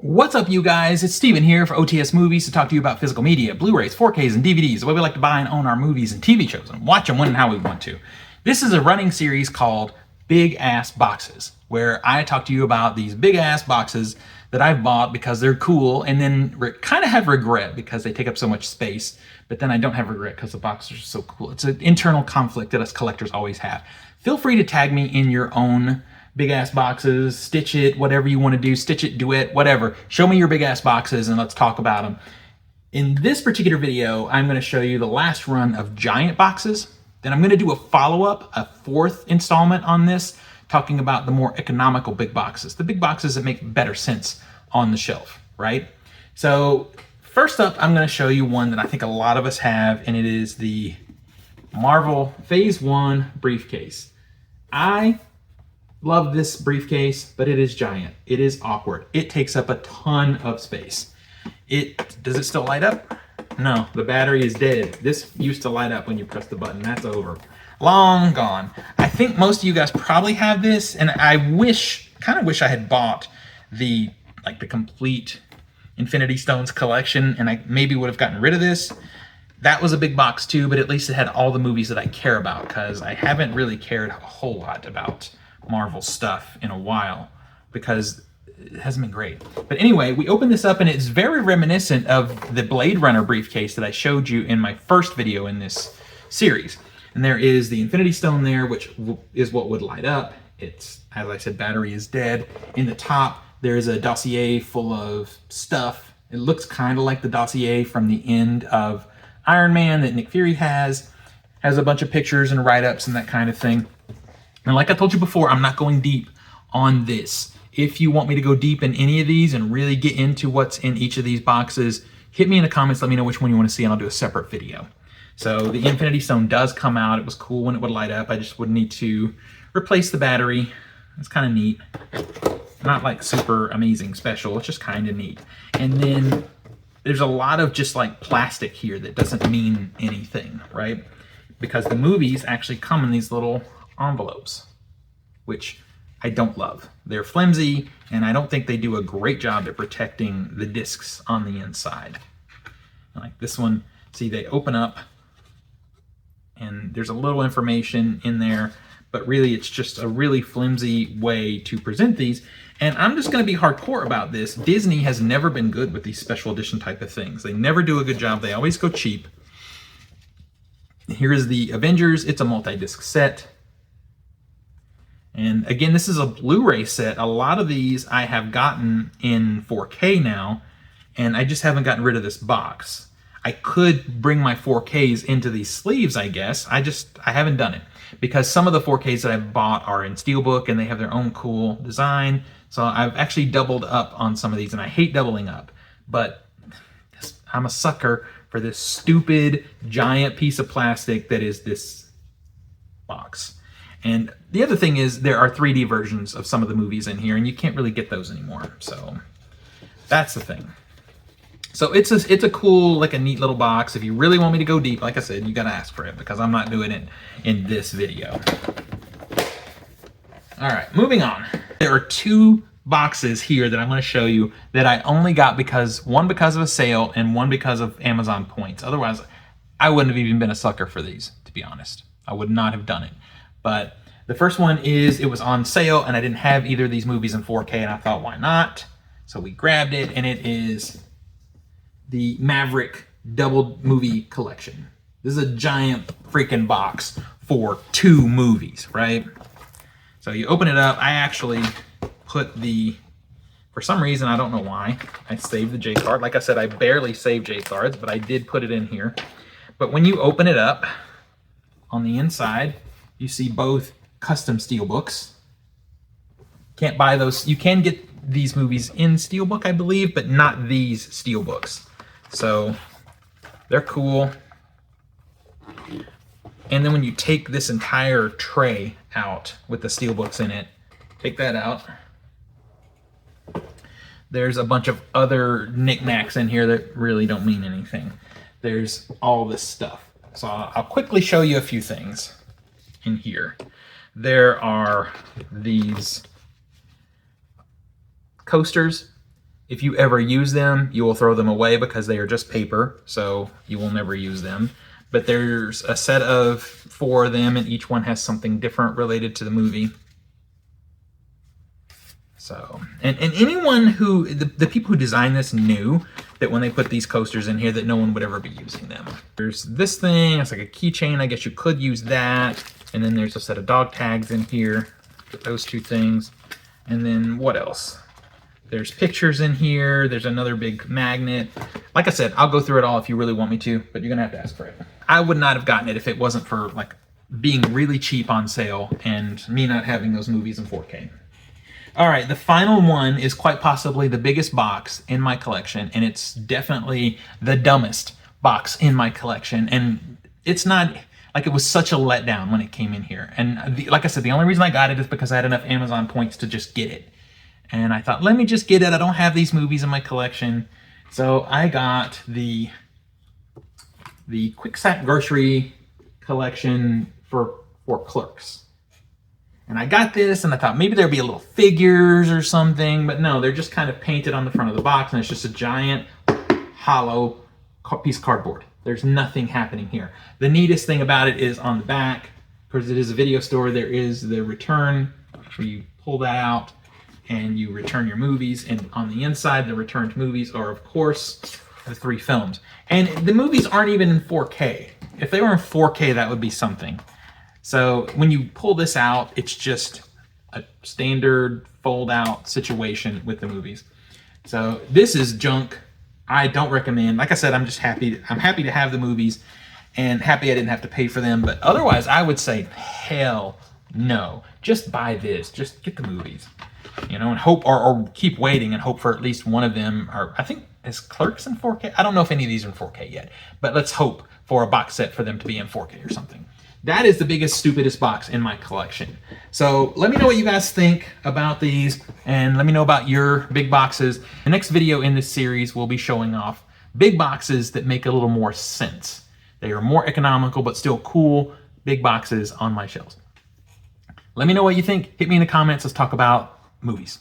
What's up, you guys? It's Steven here for OTS Movies to talk to you about physical media, Blu-rays, 4Ks, and DVDs, the way we like to buy and own our movies and TV shows and watch them when and how we want to. This is a running series called Big Ass Boxes, where I talk to you about these big ass boxes that I've bought because they're cool, and then kind of have regret because they take up so much space, but then I don't have regret because the boxes are so cool. It's an internal conflict that us collectors always have. Feel free to tag me in your own big ass boxes, stitch it, whatever you want to do, stitch it, do it, whatever. Show me your big ass boxes and let's talk about them. In this particular video, I'm going to show you the last run of giant boxes. Then I'm going to do a follow-up, a fourth installment on this, talking about the more economical big boxes, the big boxes that make better sense on the shelf, right? So first up, I'm going to show you one that I think a lot of us have, and it is the Marvel Phase 1 briefcase. I love this briefcase, but it is giant. It is awkward. It takes up a ton of space. Does it still light up? No, the battery is dead. This used to light up when you press the button. That's over. Long gone. I think most of you guys probably have this, and I kind of wish I had bought the complete Infinity Stones collection, and I maybe would have gotten rid of this. That was a big box too, but at least it had all the movies that I care about, because I haven't really cared a whole lot about Marvel stuff in a while because it hasn't been great. But anyway, we open this up and it's very reminiscent of the Blade Runner briefcase that I showed you in my first video in this series. And there is the Infinity Stone there, which is what would light up. It's, as I said, battery is dead. In the top, there's a dossier full of stuff. It looks kind of like the dossier from the end of Iron Man that Nick Fury has a bunch of pictures and write-ups and that kind of thing. And like I told you before, I'm not going deep on this. If you want me to go deep in any of these and really get into what's in each of these boxes, hit me in the comments, let me know which one you want to see, and I'll do a separate video. So the Infinity Stone does come out. It was cool when it would light up. I just would need to replace the battery. It's kind of neat. Not like super amazing special, it's just kind of neat. And then there's a lot of just like plastic here that doesn't mean anything, right? Because the movies actually come in these little envelopes, which I don't love. They're flimsy, and I don't think they do a great job at protecting the discs on the inside. Like this one, see, they open up, and there's a little information in there, but really it's just a really flimsy way to present these. And I'm just going to be hardcore about this. Disney has never been good with these special edition type of things. They never do a good job. They always go cheap. Here is the Avengers. It's a multi-disc set. And again, this is a Blu-ray set. A lot of these I have gotten in 4K now, and I just haven't gotten rid of this box. I could bring my 4Ks into these sleeves, I guess. I haven't done it because some of the 4Ks that I've bought are in Steelbook and they have their own cool design. So I've actually doubled up on some of these, and I hate doubling up, but I'm a sucker for this stupid giant piece of plastic that is this box. And the other thing is there are 3D versions of some of the movies in here, and you can't really get those anymore. So that's the thing. So it's a cool, like a neat little box. If you really want me to go deep, like I said, you gotta ask for it because I'm not doing it in this video. All right, moving on. There are two boxes here that I'm going to show you that I only got one because of a sale and one because of Amazon points. Otherwise, I wouldn't have even been a sucker for these, to be honest. I would not have done it. But the first one is, it was on sale and I didn't have either of these movies in 4K, and I thought, why not? So we grabbed it, and it is the Maverick double movie collection. This is a giant freaking box for 2 movies, right? So you open it up. I actually put for some reason, I don't know why, I saved the J card. Like I said, I barely save J cards, but I did put it in here. But when you open it up, on the inside, you see both custom steelbooks. Can't buy those. You can get these movies in steelbook, I believe, but not these steelbooks. So they're cool. And then when you take this entire tray out with the steelbooks in it, take that out. There's a bunch of other knickknacks in here that really don't mean anything. There's all this stuff. So I'll quickly show you a few things in here. There are these coasters If you ever use them, you will throw them away because they are just paper, so you will never use them. But there's a set of 4 of them, and each one has something different related to the movie. So, and anyone who, the people who designed this knew that when they put these coasters in here that no one would ever be using them. There's this thing, it's like a keychain, I guess you could use that. And then there's a set of dog tags in here, those 2 things. And then what else? There's pictures in here, there's another big magnet. Like I said, I'll go through it all if you really want me to, but you're gonna have to ask for it. I would not have gotten it if it wasn't for like being really cheap on sale and me not having those movies in 4K. All right, the final one is quite possibly the biggest box in my collection, and it's definitely the dumbest box in my collection. And it's not, like, it was such a letdown when it came in here. And like I said, the only reason I got it is because I had enough Amazon points to just get it. And I thought, let me just get it. I don't have these movies in my collection. So I got the Quick-Sack Grocery collection for Clerks. And I got this, and I thought maybe there'd be a little figures or something, but no, they're just kind of painted on the front of the box, and it's just a giant hollow piece of cardboard. There's nothing happening here. The neatest thing about it is on the back, because it is a video store, there is the return, where you pull that out, and you return your movies, and on the inside, the returned movies are, of course, the 3 films. And the movies aren't even in 4K. If they were in 4K, that would be something. So when you pull this out, it's just a standard fold-out situation with the movies. So this is junk. I don't recommend. Like I said, I'm just happy. I'm happy to have the movies and happy I didn't have to pay for them. But otherwise, I would say, hell no. Just buy this. Just get the movies. You know, and hope, or keep waiting and hope for at least one of them. Or I think, is Clerks in 4K? I don't know if any of these are in 4K yet. But let's hope for a box set for them to be in 4K or something. That is the biggest, stupidest box in my collection. So let me know what you guys think about these, and let me know about your big boxes. The next video in this series will be showing off big boxes that make a little more sense. They are more economical, but still cool, big boxes on my shelves. Let me know what you think. Hit me in the comments. Let's talk about movies.